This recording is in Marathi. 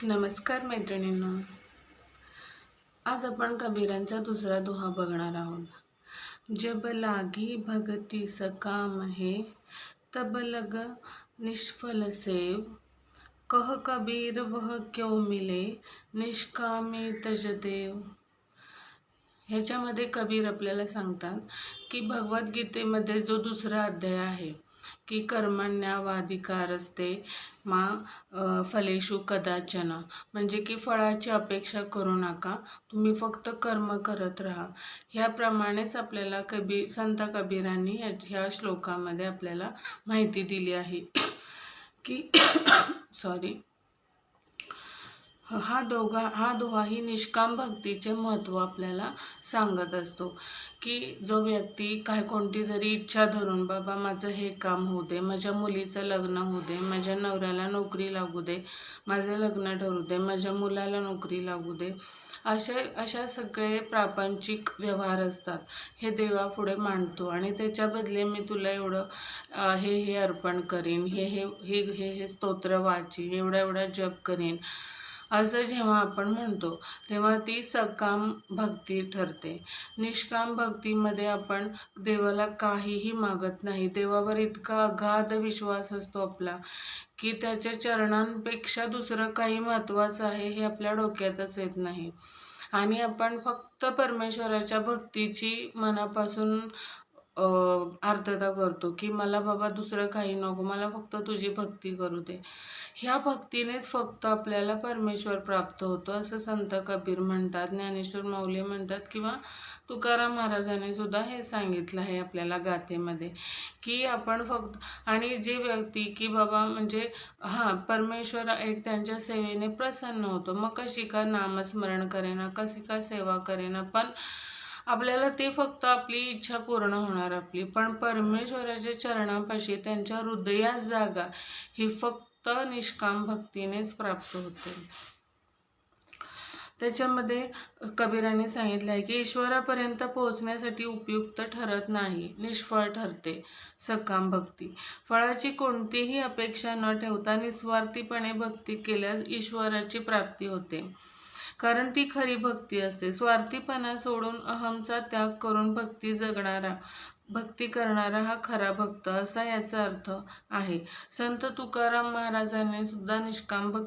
नमस्कार मैत्रिणींनो. आज आपण कबीरांचा दुसरा दोहा बघणार आहोत. जब लागी भगती सकाम है, तब लग निष्फल सेव. कह कबीर वह क्यों मिले, निष्कामी तज देव. ह्याच्यामध्ये कबीर आपल्याला सांगतात की भगवद्गीतेमध्ये जो दुसरा अध्याय आहे की कर्मण्यावाधिकारस्ते मा फलेषु कदाचन, म्हणजे की फळाची अपेक्षा करू नका, तुम्ही फक्त कर्म करत राहा. ह्याप्रमाणेच आपल्याला संत कबीरांनी ह्या श्लोकामध्ये आपल्याला माहिती दिली आहे की सॉरी हा दोहाही निष्काम भक्तीचे महत्त्व आपल्याला सांगत असतो की जो व्यक्ती कोणती तरी इच्छा धरून, बाबा माझं हे काम होऊ दे, माझ्या मुलीचं लग्न होऊ दे, माझ्या नवऱ्याला नोकरी लागू दे, माझं लग्न ठरू दे, माझ्या मुलाला नोकरी लागू दे, अशा सगळे प्रापंचिक व्यवहार असतात, हे देवापुढे मांडतो आणि त्याच्या बदले मी तुला एवढं हे अर्पण करीन, हे स्तोत्र वाचीन, एवढा जप करीन, असं जेव्हा आपण म्हणतो तेव्हा ती सकाम भक्ती ठरते. निष्काम भक्तीमध्ये आपण देवाला काहीही मागत नाही. देवावर इतका अगाध विश्वास असतो आपला की त्याच्या चरणांपेक्षा दुसरं काही महत्त्वाचं आहे हे आपल्या डोक्यातच येत नाही. आणि आपण फक्त परमेश्वराच्या भक्तीची मनापासून आर्तता करतो की मला बाबा दुसरं काही नको, मला फक्त तुझी भक्ती करू दे. ह्या भक्तीनेच फक्त आपल्याला परमेश्वर प्राप्त होतो असं संत कबीर म्हणतात, ज्ञानेश्वर माऊली म्हणतात किंवा तुकाराम महाराजांनी सुद्धा हे सांगितलं आहे आपल्याला गाथेमध्ये की आपण फक्त, आणि जे व्यक्ती की बाबा म्हणजे परमेश्वर एक त्यांच्या सेवेने प्रसन्न होतो, मग कशी का नामस्मरण करेना, कशी का सेवा करेना, पण आपल्याला ते फक्त आपली इच्छा पूर्ण होणार आपली, पण परमेश्वराच्या चरणापाशी त्यांच्या हृदयात जागा ही फक्त निष्काम भक्तीनेच प्राप्त होते. त्याच्यामध्ये कबीरांनी सांगितलं आहे की ईश्वरापर्यंत पोहोचण्यासाठी उपयुक्त ठरत नाही, निष्फळ ठरते सकाम भक्ती. फळाची कोणतीही अपेक्षा न ठेवता निस्वार्थीपणे भक्ती केल्यास ईश्वराची प्राप्ती होते, कारण ती खरी भक्ती असते. स्वार्थीपणा सोडून अहमचा त्याग करून भक्ती करणारा हा खरा भक्त, असा याचा अर्थ आहे. संत तुकाराम महाराजांनी सुद्धा निष्काम भक्ती